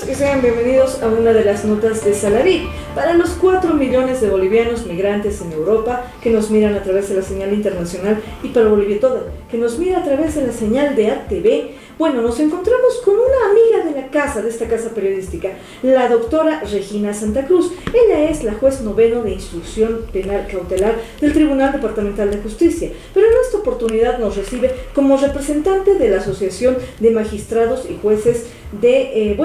y sean bienvenidos a una de las notas de Salarí para los 4 millones de bolivianos migrantes en Europa que nos miran a través de la señal internacional y para Bolivia toda, que nos mira a través de la señal de ATV. Bueno, nos encontramos con una amiga de la casa, de esta casa periodística, la doctora Regina Santa Cruz. Ella es la juez noveno de instrucción penal cautelar del Tribunal Departamental de Justicia, pero en esta oportunidad nos recibe como representante de la Asociación de Magistrados y Jueces de,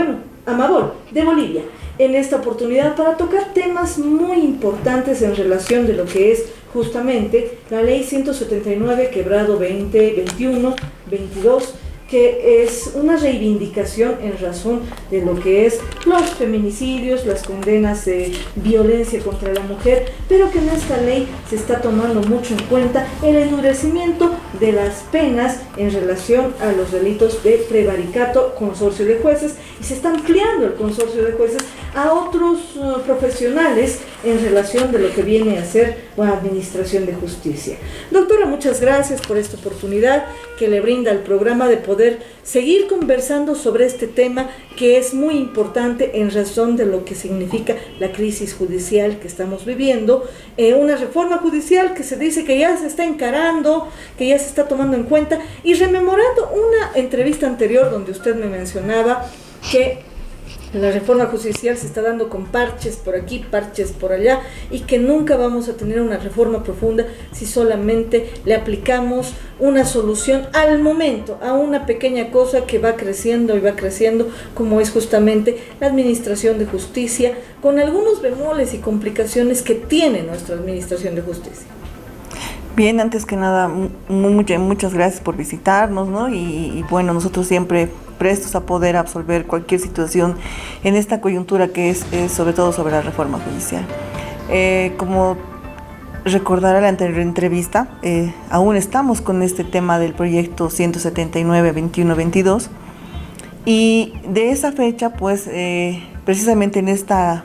Amabol, de Bolivia, en esta oportunidad para tocar temas muy importantes en relación de lo que es justamente la Ley 179/2021-22, que es una reivindicación en razón de lo que es los feminicidios, las condenas de violencia contra la mujer, pero que en esta ley se está tomando mucho en cuenta el endurecimiento de las penas en relación a los delitos de prevaricato, consorcio de jueces, y se está ampliando el consorcio de jueces a otros profesionales en relación de lo que viene a ser la administración de justicia. Doctora, muchas gracias por esta oportunidad que le brinda al programa de poder seguir conversando sobre este tema que es muy importante en razón de lo que significa la crisis judicial que estamos viviendo, una reforma judicial que se dice que ya se está encarando, que ya se está tomando en cuenta, y rememorando una entrevista anterior donde usted me mencionaba que la reforma judicial se está dando con parches por aquí, parches por allá, y que nunca vamos a tener una reforma profunda si solamente le aplicamos una solución al momento a una pequeña cosa que va creciendo y va creciendo, como es justamente la administración de justicia, con algunos bemoles y complicaciones que tiene nuestra administración de justicia. Bien, antes que nada, muchas gracias por visitarnos, ¿no? Y bueno, nosotros siempre prestos a poder absolver cualquier situación en esta coyuntura que es sobre todo sobre la reforma judicial. Como recordará la anterior entrevista, aún estamos con este tema del proyecto 179/21-22, y de esa fecha, pues, precisamente en esta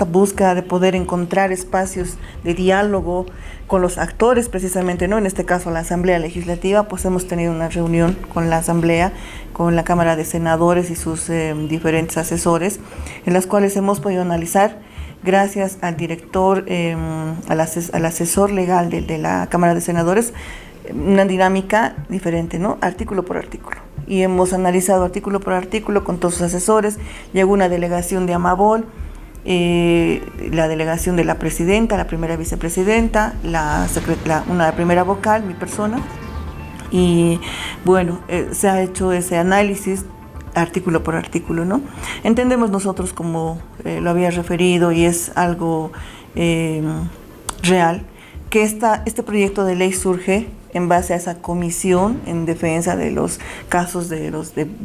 búsqueda de poder encontrar espacios de diálogo con los actores, precisamente, ¿no? En este caso la Asamblea Legislativa, pues hemos tenido una reunión con la Asamblea, con la Cámara de Senadores y sus diferentes asesores, en las cuales hemos podido analizar, gracias al director, al asesor legal de la Cámara de Senadores, una dinámica diferente, ¿no? Artículo por artículo. Y hemos analizado artículo por artículo con todos sus asesores. Llegó una delegación de Amabol, la delegación de la presidenta, la primera vicepresidenta, una primera vocal, mi persona, y bueno, se ha hecho ese análisis artículo por artículo, ¿no? Entendemos nosotros, como lo había referido, y es algo real, que este proyecto de ley surge en base a esa comisión en defensa de los casos de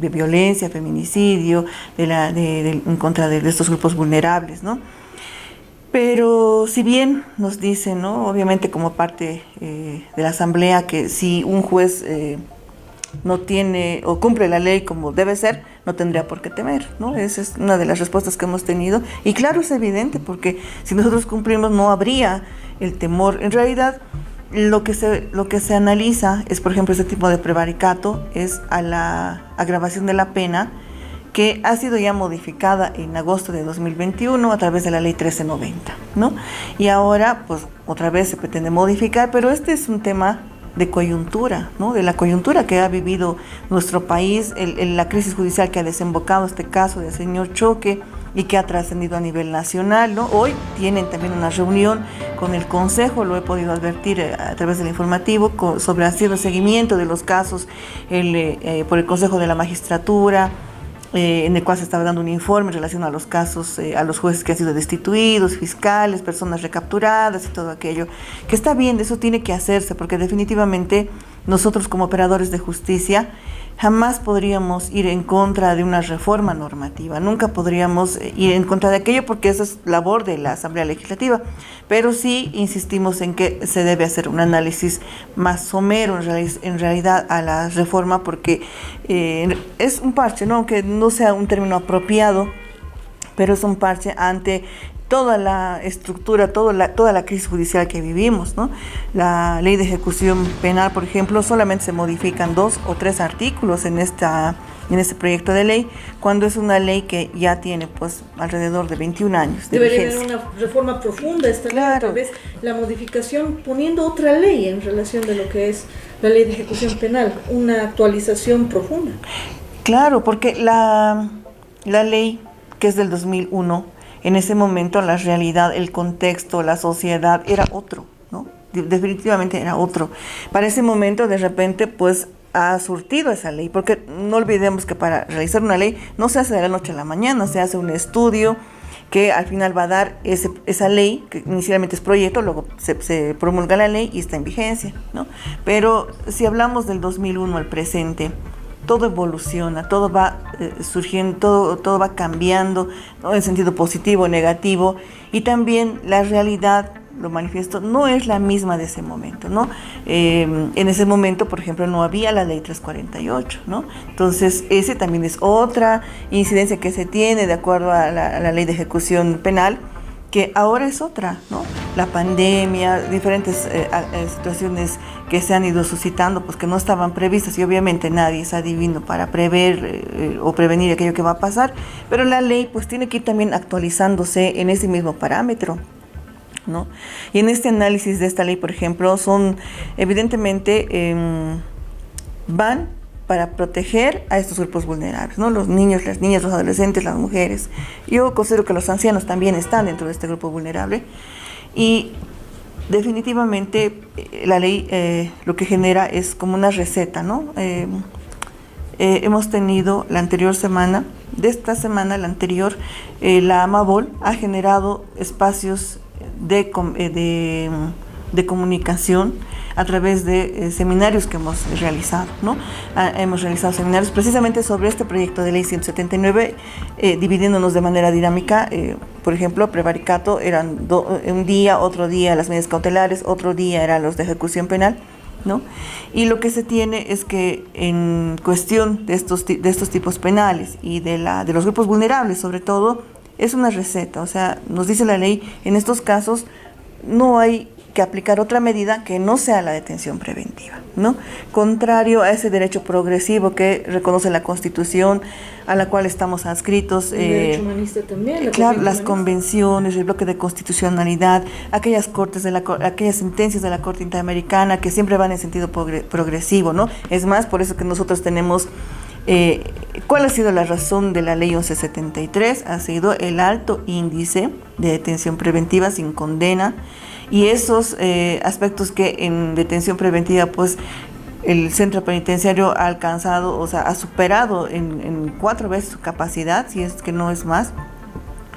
violencia, feminicidio, en contra de estos grupos vulnerables, ¿no? Pero si bien nos dicen, ¿no?, obviamente como parte de la Asamblea, que si un juez no tiene o cumple la ley como debe ser, no tendría por qué temer, ¿no? Esa es una de las respuestas que hemos tenido, y claro, es evidente, porque si nosotros cumplimos no habría el temor. En realidad, lo que se analiza es, por ejemplo, este tipo de prevaricato, es a la agravación de la pena, que ha sido ya modificada en agosto de 2021 a través de la ley 1390, ¿no? Y ahora, pues, otra vez se pretende modificar, pero este es un tema de coyuntura, ¿no? De la coyuntura que ha vivido nuestro país, la crisis judicial que ha desembocado este caso del señor Choque, y que ha trascendido a nivel nacional, ¿no? Hoy tienen también una reunión con el Consejo, lo he podido advertir a través del informativo, sobre haciendo seguimiento de los casos por el Consejo de la Magistratura, en el cual se estaba dando un informe en relación a los casos, a los jueces que han sido destituidos, fiscales, personas recapturadas y todo aquello, que está bien, eso tiene que hacerse, porque definitivamente nosotros como operadores de justicia jamás podríamos ir en contra de una reforma normativa, nunca podríamos ir en contra de aquello, porque esa es labor de la Asamblea Legislativa, pero sí insistimos en que se debe hacer un análisis más somero en realidad a la reforma, porque es un parche, ¿no? Aunque no sea un término apropiado, pero es un parche ante toda la estructura, toda la crisis judicial que vivimos, ¿no? La ley de ejecución penal, por ejemplo, solamente se modifican 2 o 3 artículos en esta en este proyecto de ley, cuando es una ley que ya tiene pues alrededor de 21 años de Debería vigencia. haber una reforma profunda esta ley, Claro. tal vez la modificación poniendo otra ley en relación de lo que es la ley de ejecución penal, una actualización profunda. Claro, porque la ley que es del 2001, en ese momento la realidad, el contexto, la sociedad era otro, ¿no? Definitivamente era otro. Para ese momento de repente pues ha surtido esa ley, porque no olvidemos que para realizar una ley no se hace de la noche a la mañana, se hace un estudio que al final va a dar esa ley, que inicialmente es proyecto, luego se promulga la ley y está en vigencia, ¿no? Pero si hablamos del 2001 al presente, todo evoluciona, todo va surgiendo, todo va cambiando, ¿no? En sentido positivo, negativo, y también la realidad, lo manifiesto, no es la misma de ese momento, ¿no? En ese momento, por ejemplo, no había la ley 348, ¿no? Entonces, ese también es otra incidencia que se tiene de acuerdo a la ley de ejecución penal, que ahora es otra, ¿no? La pandemia, diferentes situaciones que se han ido suscitando, pues que no estaban previstas, y obviamente nadie es adivino para prever o prevenir aquello que va a pasar, pero la ley pues tiene que ir también actualizándose en ese mismo parámetro, ¿no? Y en este análisis de esta ley, por ejemplo, son evidentemente van para proteger a estos grupos vulnerables, ¿no? Los niños, las niñas, los adolescentes, las mujeres. Yo considero que los ancianos también están dentro de este grupo vulnerable, y definitivamente la ley lo que genera es como una receta, ¿no? Hemos tenido la anterior semana, de esta semana, la anterior, la Amabol ha generado espacios de comunicación a través de seminarios que hemos realizado, ¿no? Hemos realizado seminarios precisamente sobre este proyecto de ley 179, dividiéndonos de manera dinámica. Por ejemplo, prevaricato eran un día, otro día las medidas cautelares, otro día eran los de ejecución penal, ¿no? Y lo que se tiene es que en cuestión de estos tipos penales y de los grupos vulnerables, sobre todo, es una receta. O sea, nos dice la ley, en estos casos no hay que aplicar otra medida que no sea la detención preventiva, ¿no? Contrario a ese derecho progresivo que reconoce la Constitución, a la cual estamos adscritos. El derecho humanista también. Claro, las convenciones, el bloque de constitucionalidad, aquellas sentencias de la Corte Interamericana que siempre van en sentido progresivo, ¿no? Es más, por eso que nosotros tenemos... ¿Cuál ha sido la razón de la ley 1173? Ha sido el alto índice de detención preventiva sin condena, y esos aspectos que en detención preventiva pues el centro penitenciario ha alcanzado, o sea, ha superado en 4 veces su capacidad, si es que no es más,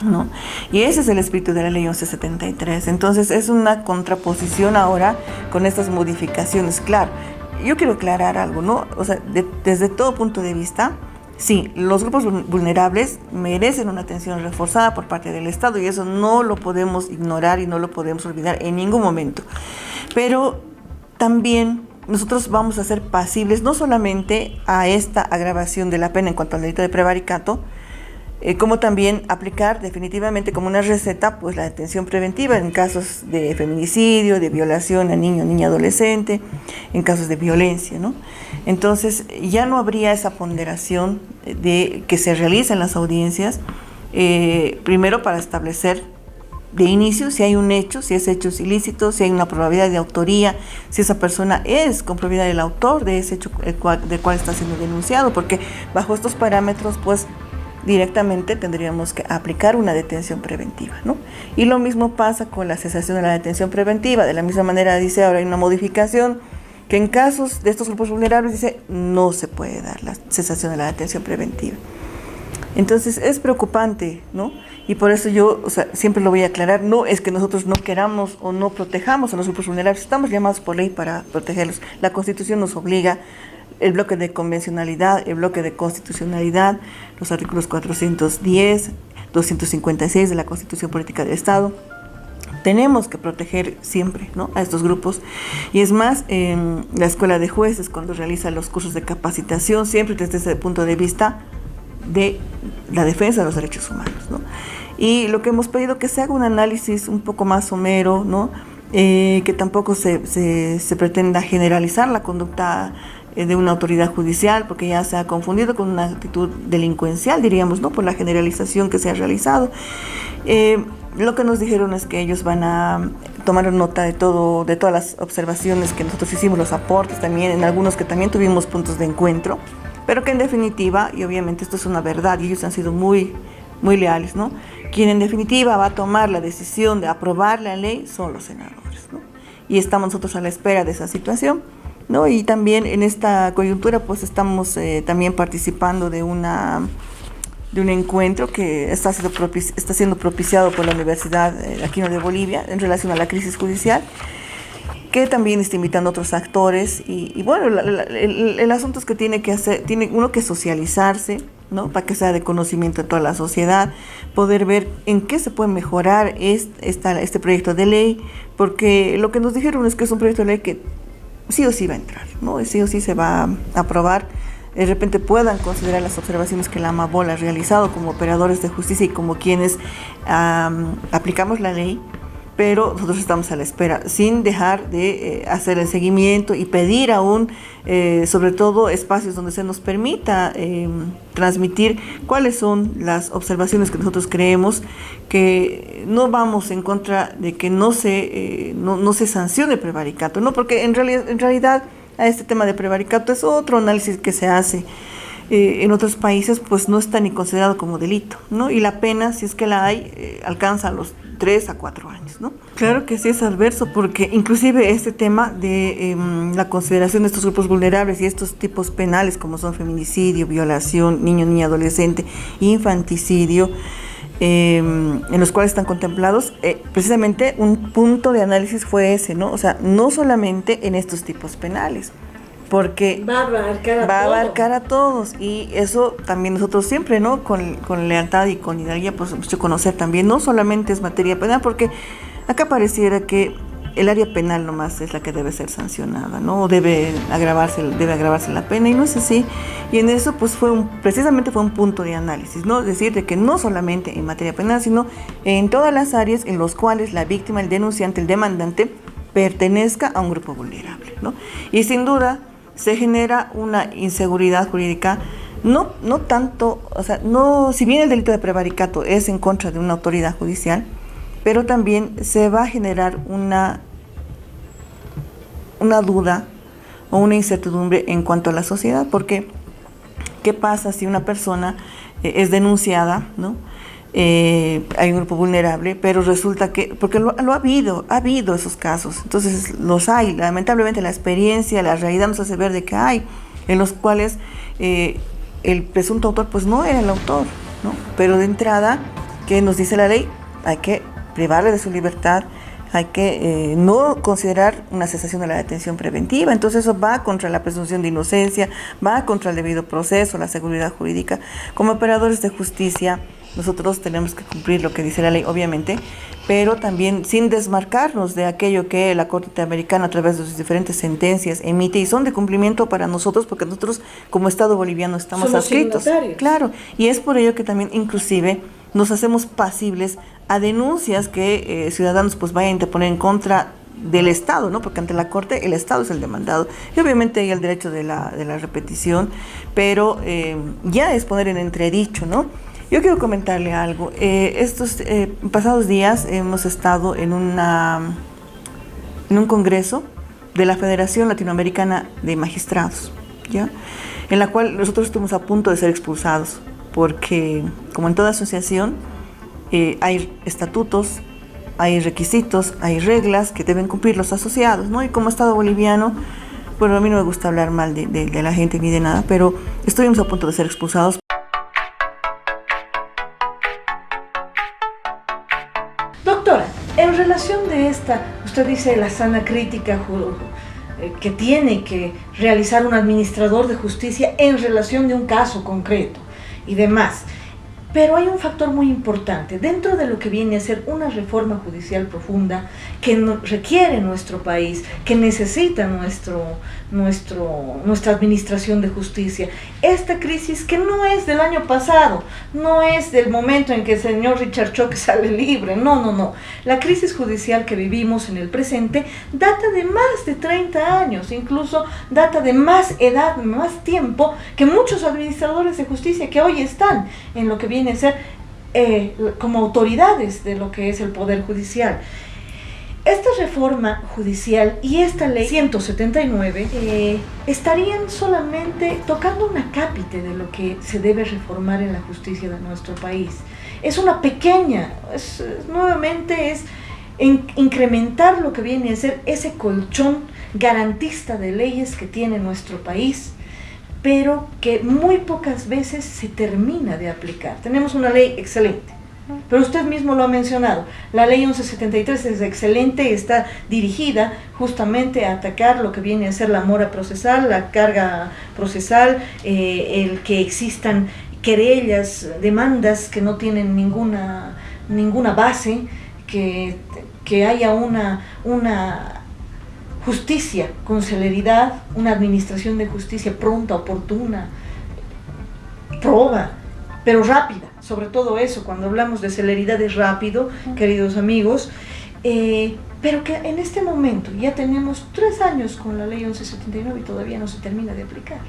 ¿no? Y ese es el espíritu de la ley 1173. Entonces es una contraposición ahora con estas modificaciones. Claro, yo quiero aclarar algo, ¿no? O sea, desde todo punto de vista, sí, los grupos vulnerables merecen una atención reforzada por parte del Estado, y eso no lo podemos ignorar y no lo podemos olvidar en ningún momento. Pero también nosotros vamos a ser pasibles no solamente a esta agravación de la pena en cuanto al delito de prevaricato, como también aplicar definitivamente como una receta pues la detención preventiva en casos de feminicidio, de violación a niño, niña, adolescente, en casos de violencia, ¿no? Entonces ya no habría esa ponderación que se realiza en las audiencias, primero para establecer de inicio si hay un hecho, si ese hecho es ilícito, si hay una probabilidad de autoría, si esa persona es con probabilidad el autor de ese hecho del cual está siendo denunciado, porque bajo estos parámetros pues directamente tendríamos que aplicar una detención preventiva, ¿no? Y lo mismo pasa con la cesación de la detención preventiva. De la misma manera dice ahora hay una modificación que en casos de estos grupos vulnerables dice no se puede dar la cesación de la detención preventiva. Entonces es preocupante, ¿no? Y por eso yo, o sea, siempre lo voy a aclarar, no es que nosotros no queramos o no protejamos a los grupos vulnerables, estamos llamados por ley para protegerlos. La Constitución nos obliga, el bloque de convencionalidad, el bloque de constitucionalidad, los artículos 410, 256 de la Constitución Política del Estado. Tenemos que proteger siempre, ¿no?, a estos grupos. Y es más, en la Escuela de Jueces, cuando realiza los cursos de capacitación, siempre desde ese punto de vista de la defensa de los derechos humanos, ¿no? Y lo que hemos pedido que se haga un análisis un poco más somero, ¿no? Que tampoco se pretenda generalizar la conducta de una autoridad judicial, porque ya se ha confundido con una actitud delincuencial, diríamos, ¿no? Por la generalización que se ha realizado. Lo que nos dijeron es que ellos van a tomar nota de todo, de todas las observaciones que nosotros hicimos, los aportes también, en algunos que también tuvimos puntos de encuentro, pero que en definitiva, y obviamente esto es una verdad, y ellos han sido muy leales, ¿no? Quien en definitiva va a tomar la decisión de aprobar la ley son los senadores, ¿no? Y estamos nosotros a la espera de esa situación, ¿no? Y también en esta coyuntura pues estamos también participando de un encuentro que está siendo propiciado por la Universidad Aquino de Bolivia en relación a la crisis judicial, que también está invitando a otros actores y bueno, el asunto es que tiene uno que socializarse, ¿no? Para que sea de conocimiento de toda la sociedad, poder ver en qué se puede mejorar este proyecto de ley, porque lo que nos dijeron es que es un proyecto de ley que sí o sí va a entrar, ¿no? Sí o sí se va a aprobar. De repente puedan considerar las observaciones que la AMABOL ha realizado como operadores de justicia y como quienes aplicamos la ley, pero nosotros estamos a la espera, sin dejar de hacer el seguimiento y pedir aún, sobre todo, espacios donde se nos permita transmitir cuáles son las observaciones que nosotros creemos, que no vamos en contra de que no se sancione prevaricato, ¿no? Porque en realidad a este tema de prevaricato es otro análisis que se hace. En otros países pues no está ni considerado como delito, ¿no? Y la pena, si es que la hay, alcanza los 3 a 4 años, ¿no? Claro que sí es adverso, porque inclusive este tema de la consideración de estos grupos vulnerables y estos tipos penales como son feminicidio, violación, niño, niña, adolescente, infanticidio, en los cuales están contemplados, precisamente un punto de análisis fue ese, ¿no? O sea, no solamente en estos tipos penales, porque va a abarcar a todos, y eso también nosotros siempre, ¿no? Con lealtad y con hidalguía, pues hemos hecho conocer también, no solamente es materia penal, porque acá pareciera que el área penal nomás es la que debe ser sancionada, ¿no? Debe agravarse la pena, y no es así. Y en eso pues precisamente fue un punto de análisis, ¿no? Es decir, de que no solamente en materia penal, sino en todas las áreas en las cuales la víctima, el denunciante, el demandante pertenezca a un grupo vulnerable, ¿no? Y sin duda se genera una inseguridad jurídica, no tanto, o sea, no, si bien el delito de prevaricato es en contra de una autoridad judicial, pero también se va a generar una duda o una incertidumbre en cuanto a la sociedad, porque ¿qué pasa si una persona es denunciada, ¿no? Hay un grupo vulnerable, pero resulta que, porque lo ha habido esos casos, entonces los hay, lamentablemente la experiencia, la realidad nos hace ver de que hay, en los cuales el presunto autor pues no era el autor, ¿no? Pero de entrada, ¿qué nos dice la ley? Hay que privarle de su libertad, hay que no considerar una cesación de la detención preventiva, entonces eso va contra la presunción de inocencia, va contra el debido proceso, la seguridad jurídica. Como operadores de justicia, nosotros tenemos que cumplir lo que dice la ley, obviamente, pero también sin desmarcarnos de aquello que la Corte Interamericana a través de sus diferentes sentencias emite y son de cumplimiento para nosotros, porque nosotros como Estado boliviano estamos adscritos. Claro, y es por ello que también inclusive nos hacemos pasibles a denuncias que ciudadanos pues vayan a interponer en contra del Estado, ¿no? Porque ante la Corte el Estado es el demandado y obviamente hay el derecho de la repetición, pero ya es poner en entredicho, ¿no? Yo quiero comentarle algo. Estos pasados días hemos estado en un congreso de la Federación Latinoamericana de Magistrados, ¿ya? En la cual nosotros estuvimos a punto de ser expulsados, porque como en toda asociación hay estatutos, hay requisitos, hay reglas que deben cumplir los asociados, ¿no? Y como Estado boliviano, bueno, a mí no me gusta hablar mal de la gente ni de nada, pero estuvimos a punto de ser expulsados. Doctora, en relación de esta, usted dice la sana crítica que tiene que realizar un administrador de justicia en relación de un caso concreto y demás. Pero hay un factor muy importante dentro de lo que viene a ser una reforma judicial profunda que requiere nuestro país, que necesita nuestra administración de justicia. Esta crisis que no es del año pasado, no es del momento en que el señor Richard Choque sale libre, no. La crisis judicial que vivimos en el presente data de más de 30 años, incluso data de más edad, más tiempo que muchos administradores de justicia que hoy están en lo que viene a ser como autoridades de lo que es el Poder Judicial. Esta reforma judicial y esta ley 179 estarían solamente tocando una cápita de lo que se debe reformar en la justicia de nuestro país. Es una pequeña, nuevamente es incrementar lo que viene a ser ese colchón garantista de leyes que tiene nuestro país, pero que muy pocas veces se termina de aplicar. Tenemos una ley excelente, pero usted mismo lo ha mencionado, la ley 1173 es excelente, está dirigida justamente a atacar lo que viene a ser la mora procesal, la carga procesal, el que existan querellas, demandas que no tienen ninguna base, que haya una justicia con celeridad, una administración de justicia pronta, oportuna, proba, pero rápida. Sobre todo eso, cuando hablamos de celeridad es rápido, queridos amigos, pero que en este momento ya tenemos 3 años con la ley 1179 y todavía no se termina de aplicar.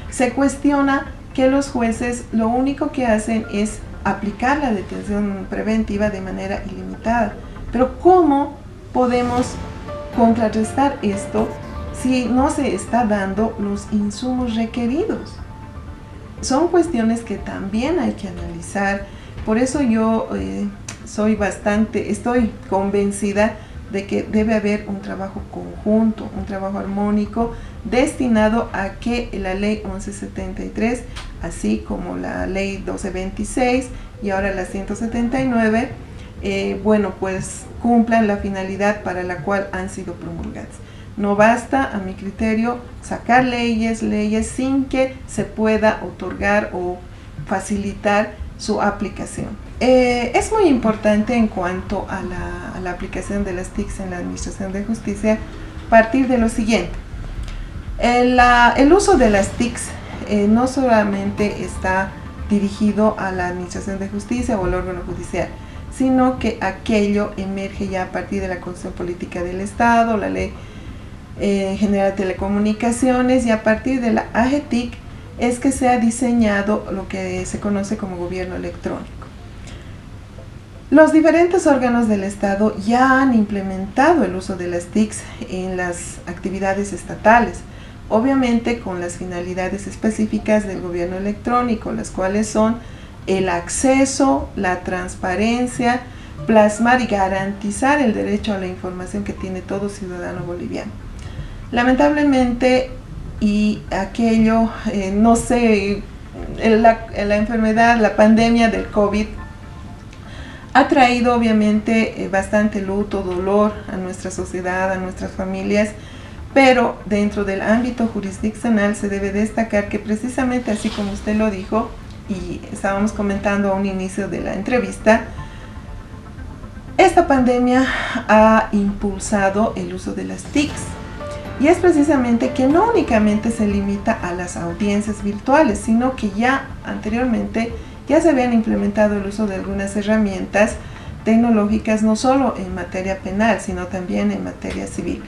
Se cuestiona que los jueces lo único que hacen es aplicar la detención preventiva de manera ilimitada. Pero ¿cómo podemos contrarrestar esto si no se está dando los insumos requeridos? Son cuestiones que también hay que analizar. Por eso yo estoy convencida de que debe haber un trabajo conjunto, un trabajo armónico destinado a que la ley 1173, así como la ley 1226 y ahora la 179, pues cumplan la finalidad para la cual han sido promulgadas. No basta, a mi criterio, sacar leyes sin que se pueda otorgar o facilitar su aplicación. Es muy importante en cuanto a la aplicación de las TICs en la Administración de Justicia partir de lo siguiente. El uso de las TICs no solamente está dirigido a la Administración de Justicia o al órgano judicial, sino que aquello emerge ya a partir de la Constitución Política del Estado, la Ley General de Telecomunicaciones, y a partir de la AGETIC es que se ha diseñado lo que se conoce como gobierno electrónico. Los diferentes órganos del Estado ya han implementado el uso de las TICs en las actividades estatales, obviamente con las finalidades específicas del gobierno electrónico, las cuales son el acceso, la transparencia, plasmar y garantizar el derecho a la información que tiene todo ciudadano boliviano. Lamentablemente, y aquello, la enfermedad, la pandemia del COVID ha traído obviamente bastante luto, dolor a nuestra sociedad, a nuestras familias, pero dentro del ámbito jurisdiccional se debe destacar que precisamente así como usted lo dijo, y estábamos comentando a un inicio de la entrevista, esta pandemia ha impulsado el uso de las TICs. Y es precisamente que no únicamente se limita a las audiencias virtuales, sino que ya anteriormente ya se habían implementado el uso de algunas herramientas tecnológicas, no solo en materia penal, sino también en materia civil.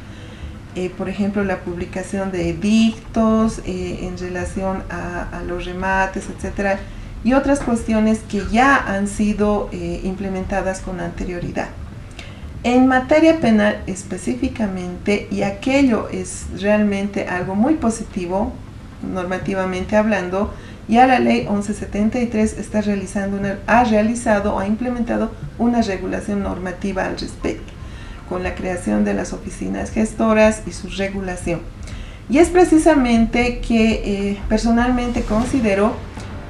Por ejemplo, la publicación de edictos en relación a los remates, etcétera, y otras cuestiones que ya han sido implementadas con anterioridad. En materia penal específicamente, y aquello es realmente algo muy positivo, normativamente hablando, ya la ley 1173 ha realizado o ha implementado una regulación normativa al respecto, con la creación de las oficinas gestoras y su regulación. Y es precisamente que personalmente considero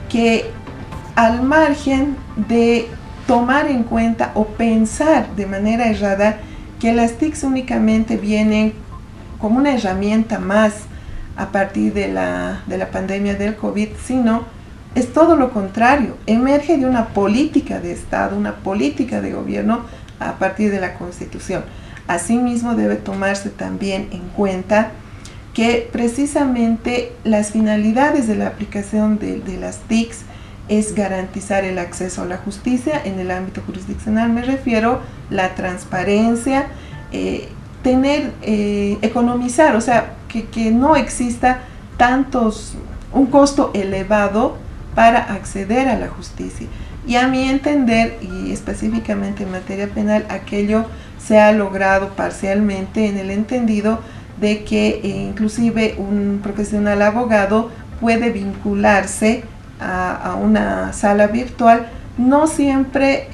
que al margen de tomar en cuenta o pensar de manera errada que las TICs únicamente vienen como una herramienta más a partir de la pandemia del COVID, sino es todo lo contrario, emerge de una política de Estado, una política de gobierno a partir de la Constitución. Asimismo, debe tomarse también en cuenta que precisamente las finalidades de la aplicación de las TICs es garantizar el acceso a la justicia en el ámbito jurisdiccional. Me refiero a la transparencia, economizar, o sea, que no exista un costo elevado para acceder a la justicia. Y a mi entender, y específicamente en materia penal, aquello se ha logrado parcialmente en el entendido de que inclusive un profesional abogado puede vincularse a una sala virtual, no siempre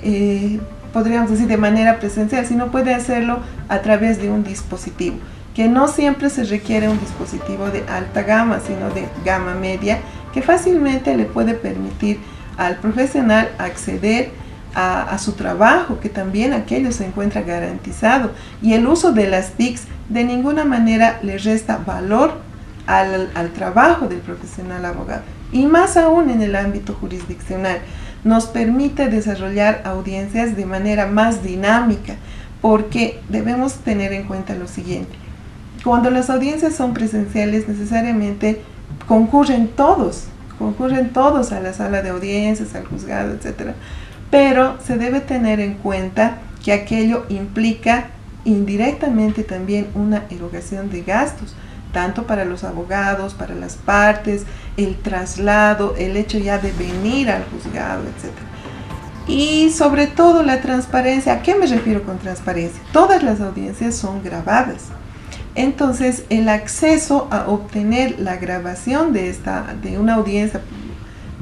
podríamos decir de manera presencial, sino puede hacerlo a través de un dispositivo, que no siempre se requiere un dispositivo de alta gama, sino de gama media, que fácilmente le puede permitir al profesional acceder a su trabajo, que también aquello se encuentra garantizado, y el uso de las TICs de ninguna manera le resta valor al trabajo del profesional abogado, y más aún en el ámbito jurisdiccional. Nos permite desarrollar audiencias de manera más dinámica, porque debemos tener en cuenta lo siguiente: cuando las audiencias son presenciales, necesariamente concurren todos a la sala de audiencias, al juzgado, etc. Pero se debe tener en cuenta que aquello implica indirectamente también una erogación de gastos, tanto para los abogados, para las partes, el traslado, el hecho ya de venir al juzgado, etc. Y sobre todo la transparencia. ¿A qué me refiero con transparencia? Todas las audiencias son grabadas. Entonces, el acceso a obtener la grabación de una audiencia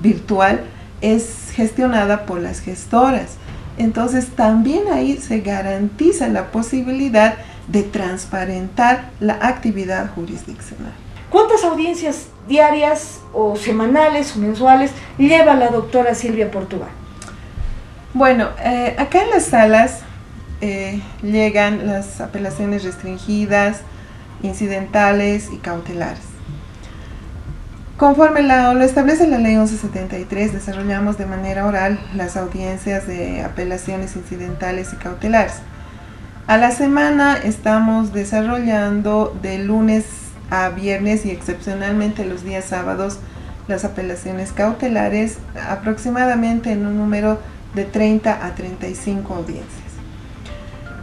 virtual es gestionada por las gestoras. Entonces, también ahí se garantiza la posibilidad de transparentar la actividad jurisdiccional. ¿Cuántas audiencias diarias o semanales o mensuales lleva la doctora Silvia Portugal? Bueno, acá en las salas llegan las apelaciones restringidas, incidentales y cautelares. Conforme lo establece la ley 1173, desarrollamos de manera oral las audiencias de apelaciones incidentales y cautelares. A la semana estamos desarrollando de lunes a viernes y excepcionalmente los días sábados las apelaciones cautelares, aproximadamente en un número de 30 a 35 audiencias.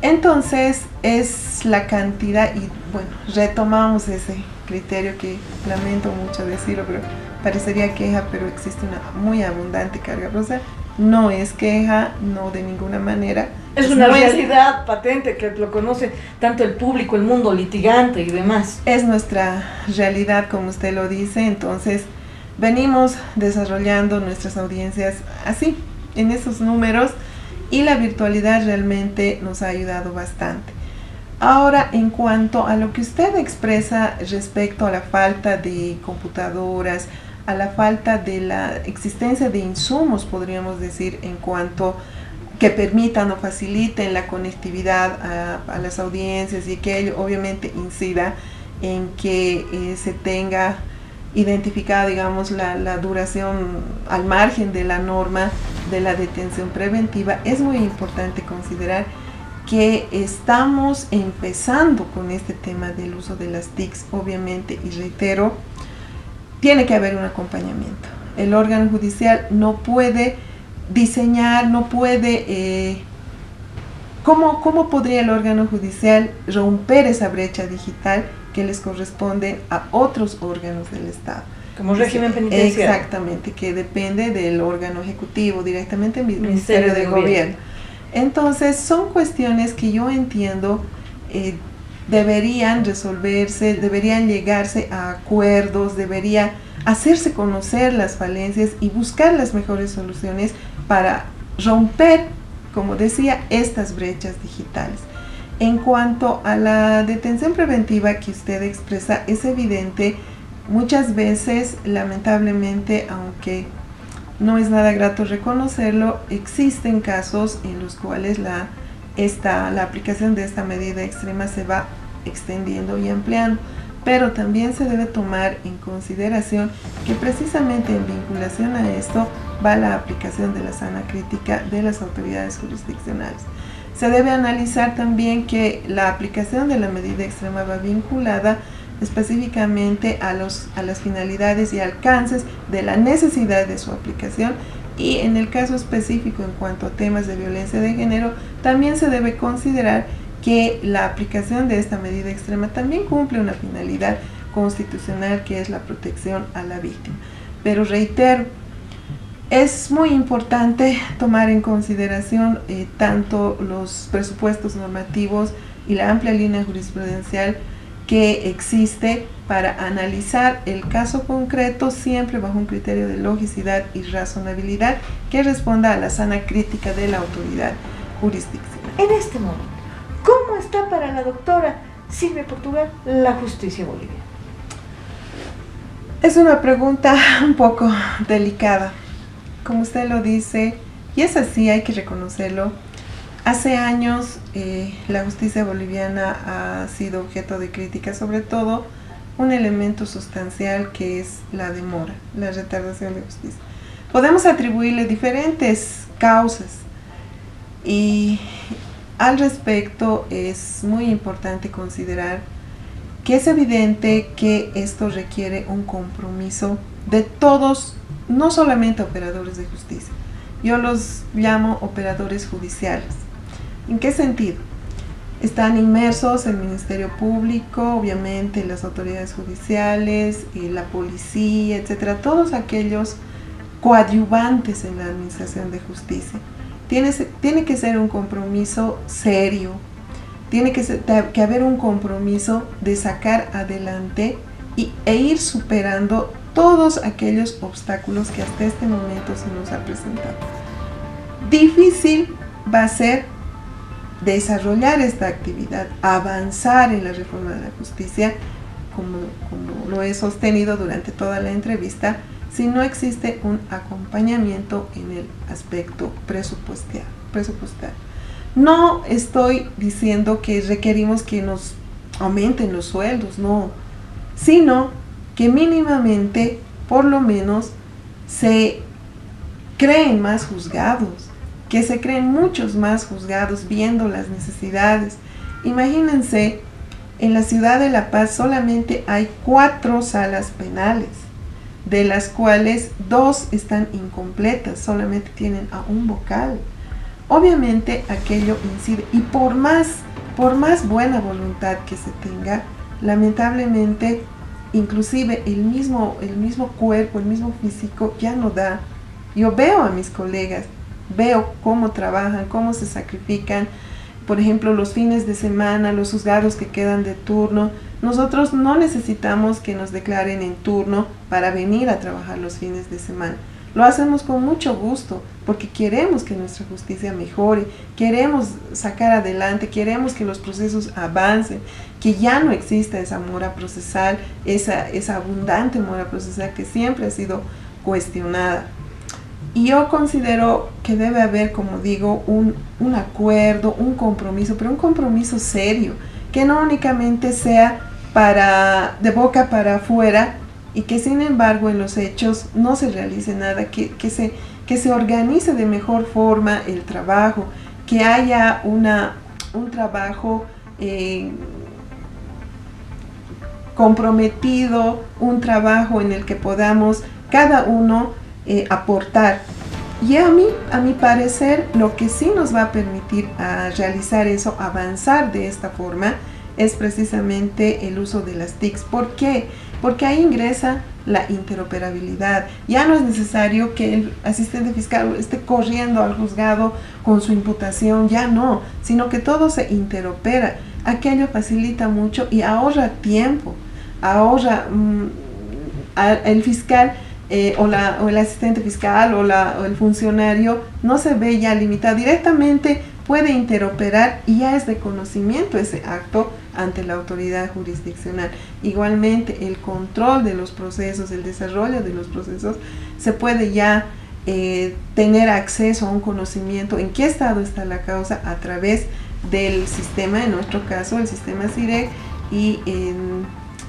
Entonces es la cantidad, y bueno, retomamos ese criterio que lamento mucho decirlo, pero parecería queja, pero existe una muy abundante carga procesal. No es queja, no de ninguna manera. Es una realidad patente que lo conoce tanto el público, el mundo litigante y demás. Es nuestra realidad, como usted lo dice. Entonces venimos desarrollando nuestras audiencias así, en esos números, y la virtualidad realmente nos ha ayudado bastante. Ahora, en cuanto a lo que usted expresa respecto a la falta de computadoras, a la falta de la existencia de insumos, podríamos decir, en cuanto que permitan o faciliten la conectividad a las audiencias, y que ello obviamente incida en que se tenga identificada, digamos, la duración al margen de la norma de la detención preventiva. Es muy importante considerar que estamos empezando con este tema del uso de las TICs, obviamente, y reitero, tiene que haber un acompañamiento. El órgano judicial no puede diseñar, no puede... ¿Cómo podría el órgano judicial romper esa brecha digital que les corresponde a otros órganos del Estado? Como régimen penitenciario. Exactamente, que depende del órgano ejecutivo, directamente el Ministerio de Gobierno. Entonces, son cuestiones que yo entiendo deberían resolverse, deberían llegarse a acuerdos, debería hacerse conocer las falencias y buscar las mejores soluciones para romper, como decía, estas brechas digitales. En cuanto a la detención preventiva que usted expresa, es evidente, muchas veces, lamentablemente, aunque no es nada grato reconocerlo, existen casos en los cuales la aplicación de esta medida extrema se va extendiendo y ampliando. pero también se debe tomar en consideración que precisamente en vinculación a esto va la aplicación de la sana crítica de las autoridades jurisdiccionales. Se debe analizar también que la aplicación de la medida extrema va vinculada específicamente a las finalidades y alcances de la necesidad de su aplicación, y en el caso específico en cuanto a temas de violencia de género también se debe considerar que la aplicación de esta medida extrema también cumple una finalidad constitucional, que es la protección a la víctima. Pero reitero, es muy importante tomar en consideración tanto los presupuestos normativos y la amplia línea jurisprudencial que existe para analizar el caso concreto, siempre bajo un criterio de logicidad y razonabilidad que responda a la sana crítica de la autoridad jurisdiccional. En este momento, ¿cómo está para la doctora Silvia Portugal la justicia boliviana? Es una pregunta un poco delicada. Como usted lo dice, y es así, hay que reconocerlo, hace años la justicia boliviana ha sido objeto de crítica, sobre todo un elemento sustancial que es la demora, la retardación de justicia. Podemos atribuirle diferentes causas, y al respecto es muy importante considerar que es evidente que esto requiere un compromiso de todos, no solamente operadores de justicia. Yo los llamo operadores judiciales. ¿En qué sentido? Están inmersos el Ministerio Público, obviamente las autoridades judiciales, la policía, etcétera, todos aquellos coadyuvantes en la administración de justicia. Tiene que ser un compromiso serio, tiene que haber un compromiso de sacar adelante e ir superando todos aquellos obstáculos que hasta este momento se nos ha presentado. Difícil va a ser desarrollar esta actividad, avanzar en la reforma de la justicia, como lo he sostenido durante toda la entrevista, si no existe un acompañamiento en el aspecto presupuestario. No estoy diciendo que requerimos que nos aumenten los sueldos, no, sino que mínimamente, por lo menos, se creen más juzgados, que se creen muchos más juzgados viendo las necesidades. Imagínense, en la ciudad de La Paz solamente hay 4 salas penales, de las cuales 2 están incompletas, solamente tienen a un vocal. Obviamente aquello incide, y por más buena voluntad que se tenga, lamentablemente inclusive el mismo cuerpo, el mismo físico ya no da. Yo veo a mis colegas, veo cómo trabajan, cómo se sacrifican, por ejemplo, los fines de semana, los juzgados que quedan de turno. Nosotros no necesitamos que nos declaren en turno para venir a trabajar los fines de semana. Lo hacemos con mucho gusto, porque queremos que nuestra justicia mejore, queremos sacar adelante, queremos que los procesos avancen, que ya no exista esa mora procesal, esa abundante mora procesal que siempre ha sido cuestionada. Y yo considero que debe haber, como digo, un acuerdo, un compromiso, pero un compromiso serio, que no únicamente sea de boca para afuera, y que sin embargo en los hechos no se realice nada, que se organice de mejor forma el trabajo, que haya un trabajo comprometido, un trabajo en el que podamos cada uno aportar. Y a mi parecer, lo que sí nos va a permitir realizar eso, avanzar de esta forma, es precisamente el uso de las TICs. ¿Por qué? Porque ahí ingresa la interoperabilidad. Ya no es necesario que el asistente fiscal esté corriendo al juzgado con su imputación, ya no, sino que todo se interopera. Aquello facilita mucho y ahorra tiempo, ahorra el fiscal o el asistente fiscal o el funcionario no se ve ya limitado, directamente puede interoperar y ya es de conocimiento ese acto ante la autoridad jurisdiccional. Igualmente el control de los procesos, el desarrollo de los procesos, se puede ya tener acceso a un conocimiento en qué estado está la causa a través del sistema, en nuestro caso el sistema CIREC, y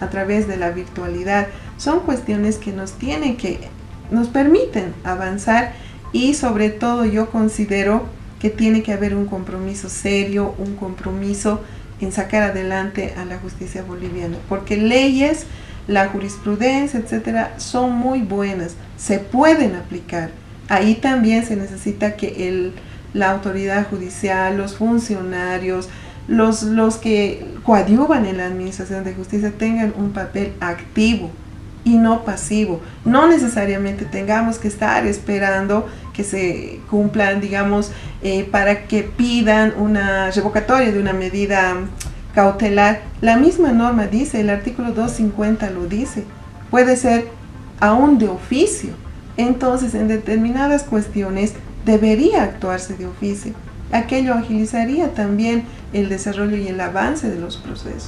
a través de la virtualidad, son cuestiones que nos permiten avanzar, y sobre todo yo considero que tiene que haber un compromiso serio, un compromiso en sacar adelante a la justicia boliviana, porque leyes, la jurisprudencia, etcétera, son muy buenas, se pueden aplicar. Ahí también se necesita que la autoridad judicial, los funcionarios, los que coadyuvan en la administración de justicia tengan un papel activo y no pasivo. No necesariamente tengamos que estar esperando que se cumplan, digamos, para que pidan una revocatoria de una medida cautelar. La misma norma dice, el artículo 250 lo dice, puede ser aún de oficio. Entonces, en determinadas cuestiones debería actuarse de oficio. Aquello agilizaría también el desarrollo y el avance de los procesos.